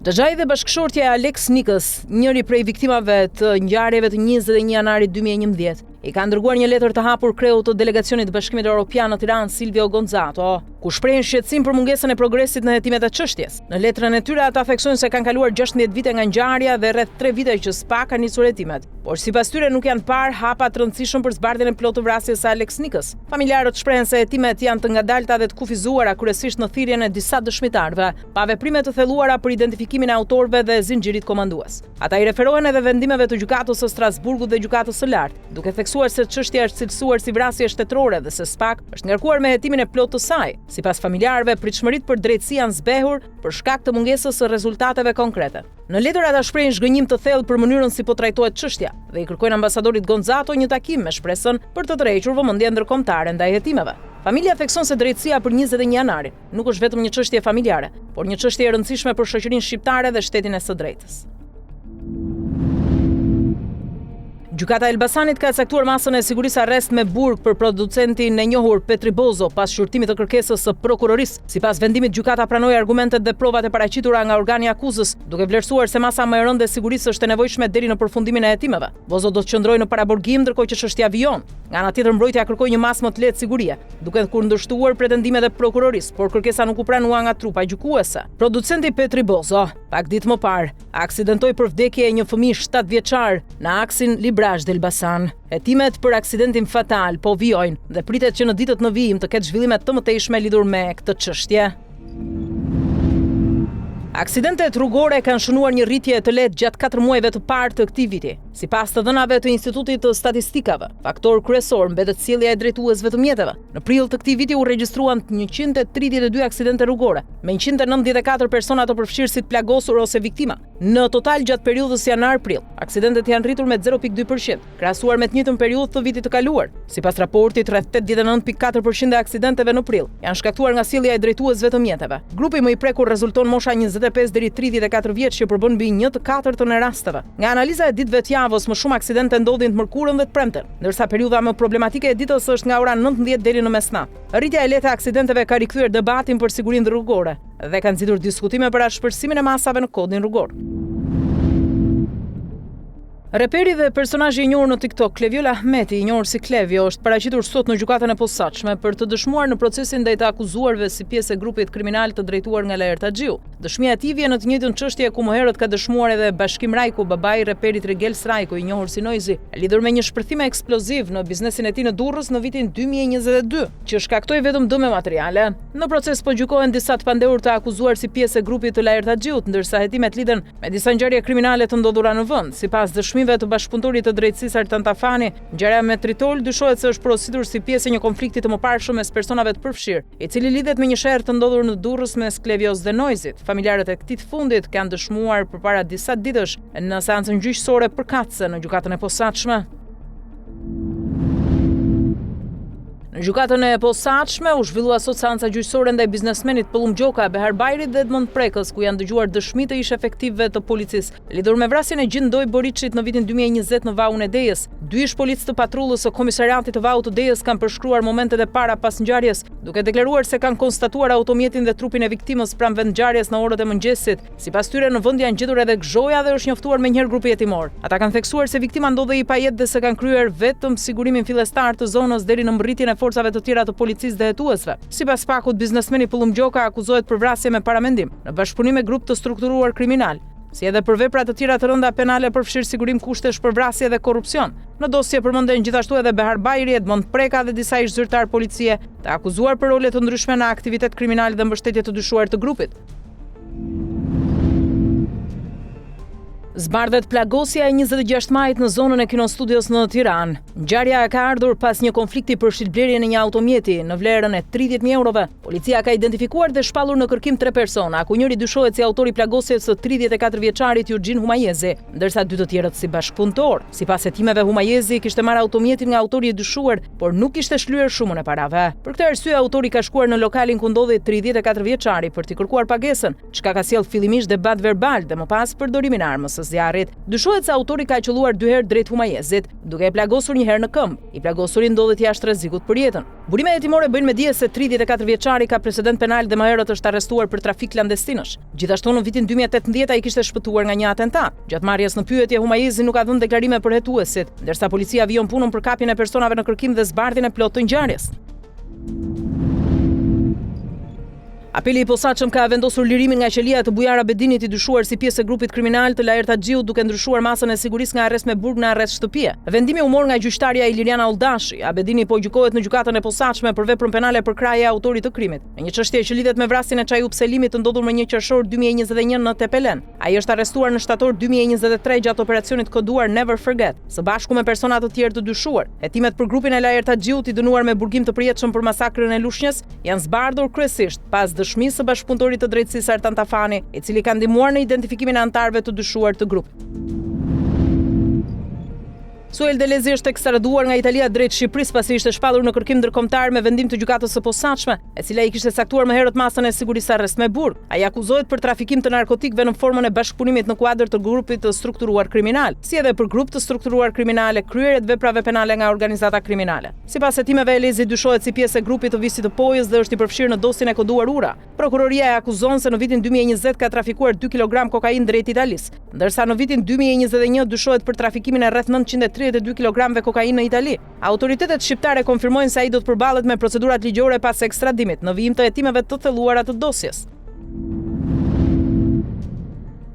Xhaxhai dhe bashkëshortja e Alex Nikës, njëri prej viktimave të ngjarjeve të 21 janarit 2011, i ka dërguar një letër të hapur kreut të delegacionit të Bashkimit Evropian në Tiranë, Silvio Gonzato, ku shprehin shqetësim për mungesën e progresit në hetimet e çështjes. Në letrën e tyre ata theksojnë se kanë kaluar 16 vite nga ngjarja dhe rreth 3 vite që SPA ka nisur hetimet, por sipas tyre nuk janë parë hapa të rëndësishëm për zbardhjen e plotë të vrasjes së Alex Nikës. Familjarët shprehen se hetimet janë të ngadalta dhe të kufizuara kryesisht në thirrjen e disa dëshmitarëve, pa veprime të thelluara për identifikimin e autorëve dhe zinxhirit komandues. Ata i referohen edhe vendimeve të gjykatës së Strasburgut dhe gjykatës së lartë, duke theksuar se çështja është cilësuar si vrasje shtetërore dhe se SPA është ngarkuar me hetimin e plotë të saj. Sipas familjarëve, pritshmëritë për drejtësi janë zbehur për shkak të mungesës së rezultateve konkrete. Në letër ata shprehin zhgënjim të thellë për mënyrën si po trajtohet çështja dhe i kërkojnë ambasadorit Gonzato një takim me shpresën për të tërhequr vëmendjen ndërkombëtare ndaj hetimeve. Familja thekson se drejtësia për 21 janarin nuk është vetëm një çështje familjare, por një çështje e rëndësishme për shoqërinë shqiptare dhe shtetin e së drejtës. Gjykata e Elbasanit ka caktuar masën e sigurisë arrest me burg për producentin e njohur Petri Bozo pas shqyrtimit të kërkesës së prokurorisë. Sipas vendimit, gjykata pranoi argumentet dhe provat e paraqitura nga organi akuzës, duke vlerësuar se masa më e rëndë e sigurisë është e nevojshme deri në përfundimin e hetimeve. Bozo do të qëndrojë në paraburgim ndërkohë që çështja vijon. Nga ana tjetër, mbrojtja kërkoi një masë më të lehtë sigurie, duke kundërshtuar pretendimet e prokurorisë, por kërkesa nuk u pranua nga trupa gjykuese. Producenti Petri Bozo, pak ditë më parë, aksidentoi për vdekje e një fëmijë 7 vjeçar në aksin Librazh dhe Elbasan. Hetimet për aksidentin fatal po vijojnë dhe pritet që në ditët në vijim të ketë zhvillime të mëtejshme lidhur me këtë çështje. Aksidentet rrugore kanë shënuar një rritje të lehtë gjatë 4 muajve të parë të këtij viti. Sipas të dhënave të Institutit të Statistikave, faktor kryesor mbetet sjellja e drejtuesve të mjeteve. Në prill të këtij viti u regjistruan 132 aksidente rrugore, me 194 persona të përfshirësit plagosur ose viktima. Në total gjatë periudhës janar-prill, aksidentet janë rritur me 0.2%, krahasuar me të njëjtën periudhë të vitit të kaluar. Sipas raportit, rreth 89.4% e aksidenteve në prill janë shkaktuar nga sjellja e drejtuesve të mjeteve. Grupi më i prekur rezulton mosha 25 deri 34 vjeç që përbën mbi 1/4 e rasteve. Nga analiza e ditëve të javës, më shumë aksidente ndodhin të mërkurën dhe të premten, ndërsa periudha më problematike e ditës është nga ora 19 deri në mesnatë. Rritja e lehtë e aksidenteve ka rikthyer debatin për sigurinë rrugore dhe ka nxitur diskutime për ashpërsimin e masave në kodin rrugor. Reperi dhe personazhi i njohur në TikTok, Kleviola Ahmeti, i njohur si Klevio, është paraqitur sot në gjykatën e posaçme për të dëshmuar në procesin ndaj të akuzuarve si pjesë e grupit kriminal të drejtuar nga Laert Haxhiu. Dëshmia e tij vjen në të njëjtën çështje ku më herët ka dëshmuar edhe Bashkim Rajku, babai i reperit Regels Rajku, i njohur si Noizi, lidhur me një shpërthim eksploziv në biznesin e tij në Durrës në vitin 2022, që shkaktoi vetëm dëme materiale. Në proces po gjykohen disa të pandehur të akuzuar si pjesë e grupit të Laert Haxhiut, ndërsa hetimet lidhen me disa ngjarje kriminale të ndodhura në vend. Sipas dëshmive të bashkëpunëtorit të drejtësisë Artan Tafani, ngjarja me Tritol dyshohet se është porositur si pjesë e një konflikti të mëparshëm mes personave të përfshirë, i cili lidhet me një sherr të ndodhur në Durrës mes Klevios dhe Noizit. Familjarët e këtij të fundit kanë dëshmuar përpara disa ditësh në seancën gjyqësore përkatëse në gjykatën e posaçme. Në gjykatën e posaçme u zhvillua sot seanca gjyqësore ndaj biznesmenit Pëllum Gjoka, Behar Bajrit dhe Edmond Prekës, ku janë dëgjuar dëshmi të ish efektivëve të policisë lidhur me vrasjen e Gjindoj Boriçit në vitin 2020 në Vallën e Dejës. 2 ish policë të patrullës së komisariatit të Vallit të Dejës kanë përshkruar momentet e para pas ngjarjes, duke deklaruar se kanë konstatuar automjetin dhe trupin e viktimës pranë vend ngjarjes në orët e mëngjesit. Sipas tyre, në vend janë gjetur edhe gzhoja dhe është njoftuar menjëherë grupi jetimor. Ata kanë theksuar se viktima ndodhej i pajet dhe se kanë kryer vetëm sigurimin fillestar të zonës deri në mbërritjen e forcave të tjera të policisë dhe hetuesve. Sipas fakut, biznesmeni Pëllum Gjoka akuzohet për vrasje me paramendim në bashkëpunim me grup të strukturuar kriminal, si edhe për vepra të tjera të rënda penale përfshirë sigurim kushtesh për vrasje dhe korrupsion. Në dosje përmenden gjithashtu edhe Behar Bajri, Edmond Preka dhe disa ish zyrtar policie të akuzuar për role të ndryshme në aktivitet kriminal dhe mbështetje të dyshuar të grupit. Zbardhet plagosja e 26 majit në zonën e kinostudios në Tiranë. Ngjarja ka ardhur pas një konflikti për shitblerjen e një automjeti në vlerën e 30.000 eurove. Policia ka identifikuar dhe shpallur në kërkim 3 persona, ku njëri dyshohet si autori plagosjes së 34 vjeçarit Jurgjin Humayezi, ndërsa 2 të tjerët si bashkëpunëtor. Sipas hetimeve, Humayezi kishte marrë automjetin nga autori i dyshuar, por nuk kishte shlyer shumën e parave. Për këtë arsye, autori ka shkuar në lokalin ku ndodhej 34 vjeçari për t'i kërkuar pagesën, çka ka sjellë fillimisht debat verbal dhe më pas përdorimin e armës së të zjarrit. Dyshohet se autori ka qelluar 2 herë drejt Humajezit, duke e plagosur 1 herë në këmbë. I plagosuri ndodhet jashtë rrezikut për jetën. Burimet hetimore bëjnë me dije se 34 vjeçari ka precedent penal dhe më herët është arrestuar për trafik klandestinësh. Gjithashtu në vitin 2018 ai kishte shpëtuar nga një atentat. Gjatë marrjes në pyetje Humajezi nuk ka dhënë deklarime për hetuesit, ndërsa policia vijon punën për kapjen e personave në kërkim dhe zbardhjen e plotë të ngjarjes. Apeli i posaçëm ka vendosur lirimin nga qelia të Bujar Abedinit i dyshuar si pjesë e grupit kriminal të Laer Taxhiut duke ndryshuar masën e sigurisë nga arrest me burg në arrest shtëpie. Vendimi u mor nga gjyqtarja Iliriana Oldashi. Abedini po gjykohet në gjykatën e posaçme për veprën penale për krahje e autorit të krimit. Në një çështje që lidhet me vrasjen e Çajub Selimit të ndodhur më 1 qershor 2021 në Tepelen. Ai është arrestuar në shtator 2023 gjatë operacionit koduar Never Forget, së bashku me persona të tjerë të dyshuar. Hetimet për grupin e Laer Taxhiut i dënuar me burgim të përjetshëm për masakrën e Lushnjës janë zbardhur kryesisht pas dëshmisë së bashkëpunëtorit të drejtësisë Artan Tafani, i cili ka ndihmuar në identifikimin e anëtarëve të dyshuar të grupit. Suel Delezi është ekstraduar nga Italia drejt Shqipërisë pasi ishte shpallur në kërkim ndërkombëtar me vendim të gjykatës së posaçme, e cila i kishte saktuar më herët masën e sigurisë arrest me burg. Ai akuzohet për trafikim të narkotikëve në formën e bashkëpunimit në kuadër të grupit të strukturuar kriminal, si edhe për grup të strukturuar kriminale, kryerjet veprave penale nga organizata kriminale. Sipas hetimeve, Delezi dyshohet si pjesë e grupit të Visit të Pojës dhe është i përfshirë në dosjen e koduar Ura. Prokuroria e akuzon se në vitin 2020 ka trafikuar 2 kg kokainë drejt Italisë, ndërsa në vitin 2021 dyshohet për trafikimin e rreth 932 kg kokainë në Itali. Autoritetet shqiptare konfirmojnë se ai do të përballet me procedurat ligjore pas ekstradimit në vijim të hetimeve të thelluara të dosjes.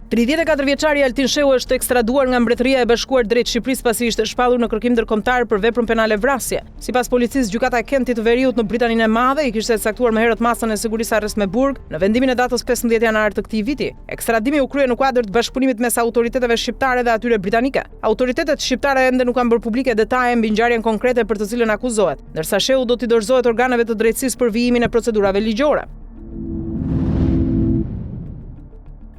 34 vjeçari Altin Shehu është ekstraduar nga Mbretëria e Bashkuar drejt Shqipërisë pasi ishte shpallur në kërkim ndërkombëtar për veprën penale vrasje. Sipas policisë, gjykata e Kentit të Veriut në Britaninë e Madhe i kishte saktuar më herët masën e sigurisë arrest me burg në vendimin e datës 15 janar të këtij viti. Ekstradimi u krye në kuadër të bashkëpunimit mes autoriteteve shqiptare dhe atyre britanike. Autoritetet shqiptare ende nuk kanë bërë publike detaje mbi ngjarjen konkrete për të cilën akuzohet, ndërsa Shehu do t'i dorëzohet organeve të drejtësisë për vijimin e procedurave ligjore.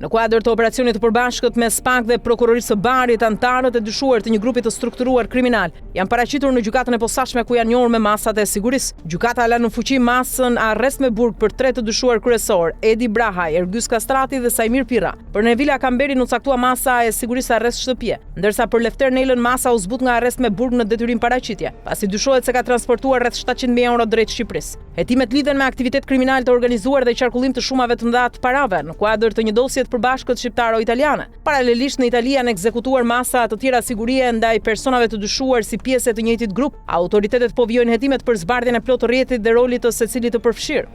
Në kuadër të operacionit të përbashkët mes SPAK dhe prokurorisë së Barit, anëtarët e dyshuar të një grupi të strukturuar kriminal janë paraqitur në gjykatën e posaçme ku janë njohur me masat e sigurisë. Gjykata la në fuqi masën arrest me burg për 3 të dyshuar kryesor, Edi Brahaj, Ergys Kastrati dhe Sajmir Pirra. Për Nevila Kamberin u caktua masa e sigurisë arrest shtëpie, ndërsa për Lefter Nelën masa u zbut nga arrest me burg në detyrim paraqitje, pasi dyshohet se ka transportuar rreth 700.000 euro drejt Shqipërisë. Hetimet lidhen me aktivitet kriminal të organizuar dhe qarkullim të shumave të mëdha të parave në kuadër të një dosje përbashkët shqiptaro-italiane. Paralelisht në Itali janë ekzekutuar masa të tjera sigurie ndaj personave të dyshuar si pjesë të njëjtit grup. Autoritetet po vijojnë hetimet për zbardhjen e plotë të rrjetit dhe rolit të secilit të përfshirë.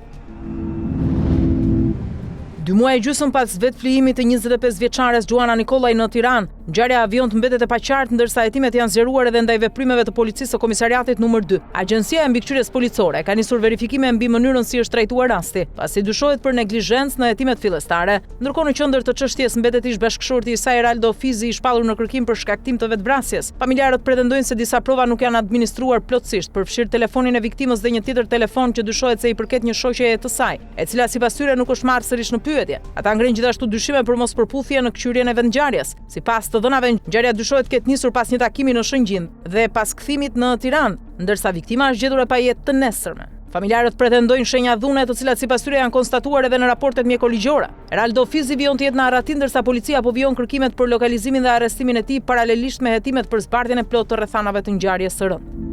2 muaj e gjysmë pas vetflijimit të 25 vjeçares Gjuana Nikolaj në Tiranë, ngjarja e avionit mbetet e paqartë ndërsa hetimet janë zgjeruar edhe ndaj veprimeve të policisë së komisariatit numër 2. Agjencia e mbikëqyrjes policore ka nisur verifikime mbi mënyrën si është trajtuar rasti, pasi dyshohet për neglizhencë në hetimet fillestare. Ndërkohë në qendër të çështjes mbetet ish bashkëshorti i saj Eraldo Fizi i shpallur në kërkim për shkaktim të vetvrasjes. Familjarët pretendojnë se disa prova nuk janë administruar plotësisht, përfshirë telefonin e viktimës dhe një tjetër telefon që dyshohet se i përket një shoqeje të saj, e cila sipas tyre nuk është marrë sërish në pyetje. Ata ngrenë gjithashtu dyshime për mospërputhje në këqyrjen e vendngjarjes. Sipas të dhënave, ngjarja dyshohet ketë nisur pas një takimi në Shëngjin dhe pas kthimit në Tiranë, ndërsa viktima është gjetur e pajet të nesërme. Familjarët pretendojnë shenja dhune të cilat sipas tyre janë konstatuar edhe në raportet mjekoligjore. Eraldo Fizi vijon të jetë në Aratin ndërsa policia po vijon kërkimet për lokalizimin dhe arrestimin e tij paralelisht me hetimet për zbardhjen e plotë të rrethanave të ngjarjes së rëndë.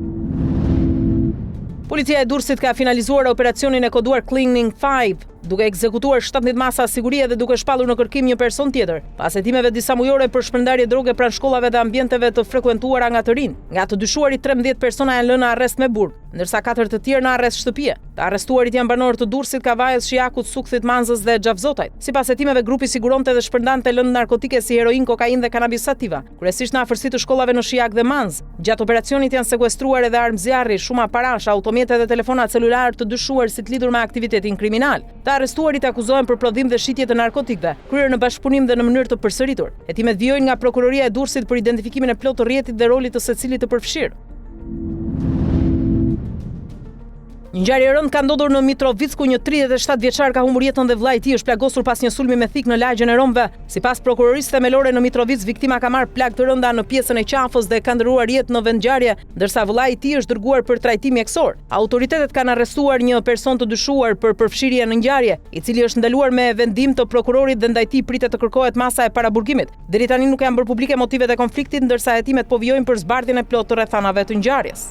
Policia e Durrësit ka finalizuar operacionin e koduar Cleaning 5, duke ekzekutuar 17 masa sigurie dhe duke shpallur në kërkim një person tjetër, pas hetimeve disa mujore për shpërndarje droge pranë shkollave dhe ambienteve të frekuentuara nga të rinj. Nga të dyshuarit 13 persona janë lënë në arrest me burg, ndërsa 4 të tjerë në arrest shtëpie. Të arrestuarit janë banorë të Durrësit, Kavajës, Shijakut, Sukthit, Manzës dhe Xhavzotajt. Sipas hetimeve, grupi siguronte dhe shpërndante lëndë narkotike si heroin, kokainë dhe kanabis sativa, kryesisht në afërsi të shkollave në Shijak dhe Manzë. Gjatë operacionit janë sekuestruar edhe armë zjarri, shumë parash, automjete dhe telefona celular të dyshuar si të lidhur me aktivitetin kriminal. Të arrestuarit akuzohen për prodhim dhe shitje të narkotikëve, kryer në bashkëpunim dhe në mënyrë të përsëritur. Hetimet vijojnë nga Prokuroria e Durrësit për identifikimin e plotë të rrjetit dhe rolit të secilit të përfshirë. Një ngjarje e rëndë ka ndodhur në Mitrovic ku një 37 vjeçar ka humbur jetën dhe vllai i tij është plagosur pas një sulmi me thik në lagjen e Romëve. Sipas prokurorisë themelore në Mitrovic, viktima ka marrë plagë të rënda në pjesën e qafës dhe ka ndëruar jetë në vendngjarje, ndërsa vllai i tij është dërguar për trajtim mjekësor. Autoritetet kanë arrestuar një person të dyshuar për përfshirje në ngjarje, i cili është ndaluar me vendim të prokurorit dhe ndaj tij pritet të kërkohet masa e paraburgimit. Deri tani nuk janë bërë publike motivet e konfliktit, ndërsa hetimet po vijojnë për zbardhjen e plotë të rrethanave të ngjarjes.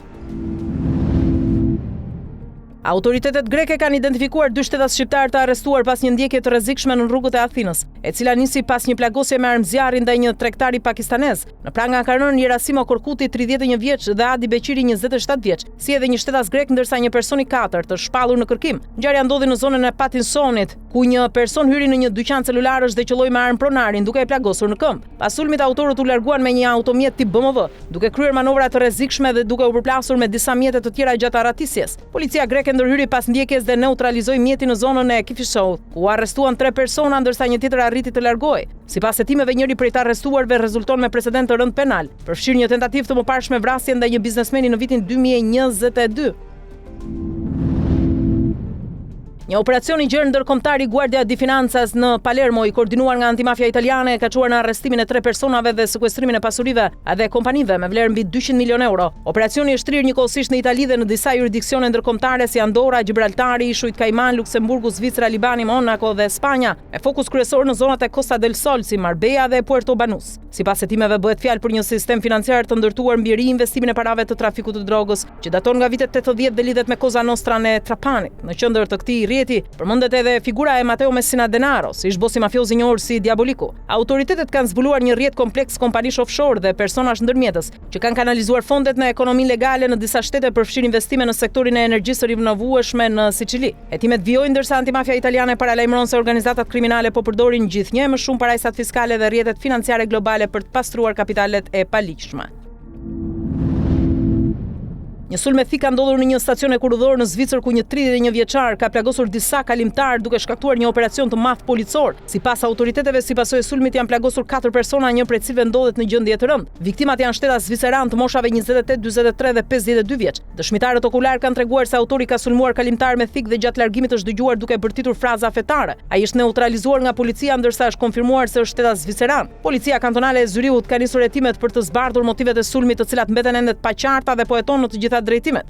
Autoritetet greke kanë identifikuar 2 shtetas shqiptar të arrestuar pas një ndjekje të rrezikshme në rrugët e Athinës, e cila nisi pas një plagosje me armëzjarri ndaj një tregtari pakistanez. Në pranga ka rënë Jerasimo Korkuti, 31 vjeç, dhe Adi Beqiri, 27 vjeç, si edhe një shtetas grek, ndërsa një person i katërt është shpallur në kërkim. Ngjarja ndodhi në zonën e Patinsonit, ku një person hyri në një dyqan celularësh dhe qelloi me armë pronarin duke e plagosur në këmbë. Pas sulmit, autorët u larguan me një automjet tip BMW, duke kryer manovra të rrezikshme dhe duke u përplasur me disa mjete të tjera gjatë arratisjes. Policia greke ndërhyri pas ndjekjes dhe neutralizoi mjetin në zonën e Kifishov, ku arrestuan 3 persona ndërsa një tjetër arriti të largohej. Sipas hetimeve, njëri prej të arrestuarve rezulton me precedent të rënd penal, përfshir një tentativë të mëparshme vrasje ndaj një biznesmeni në vitin 2022. Një operacion i gjerë ndërkombëtar i Guardia di Finanzas në Palermo, i koordinuar nga antimafia italiane, ka çuar në arrestimin e 3 personave dhe sekuestrimin e pasurive dhe kompanive me vlerë mbi 200 milionë euro. Operacioni është shtrier njëkohësisht në Itali dhe në disa juridiksione ndërkombëtare si Andorra, Gibraltari, Ishujt Kajman, Luksemburgu, Zvicra, Libani, Monaco dhe Spanja, me fokus kryesor në zonat e Costa del Sol si Marbella dhe Puerto Banús. Sipas hetimeve, bëhet fjalë për një sistem financiar të ndërtuar mbi riinvestimin e parave të trafikut të drogës, që daton nga vitet 80 dhe lidhet me Cosa Nostra e Trapanit. Në qendër të këtij rrjeti përmendet edhe figura e Matteo Messina Denaro, ish bosi mafioz i njohur si Diaboliku. Autoritetet kanë zbuluar një rrjet kompleks kompanish offshore dhe personazh ndërmjetës që kanë kanalizuar fondet në ekonominë legale në disa shtete, përfshir investime në sektorin e energjisë së rinovueshme në Sicili. Hetimet vijojnë ndërsa antimafia italiane paralajmëron se organizatat kriminale po përdorin gjithnjë më shumë parajsat fiskale dhe rrjetet financiare globale për të pastruar kapitalet e paligjshme. Një sulm me thik ka ndodhur në një stacion kurudhor në Zvicër ku një 31 vjeçar ka plagosur disa kalimtar duke shkaktuar një operacion të madh policor. Sipas autoriteteve, si pasojë e sulmit janë plagosur 4 persona, një prej cilëve ndodhet në gjendje të rëndë. Viktimat janë shtetas zviceran të moshave 28, 43 dhe 52 vjeç. Dëshmitarët okular kanë treguar se autori ka sulmuar kalimtar me thik dhe gjatë largimit është dëgjuar duke bërtitur fraza fetare. Ai është neutralizuar nga policia ndërsa është konfirmuar se është shtetas zviceran. Policia kantonale e Zyriut ka nisur hetimet për të zbardhur motivet e sulmit, të cilat mbeten ende të paqarta dhe po heton në të gjitha drejtimet.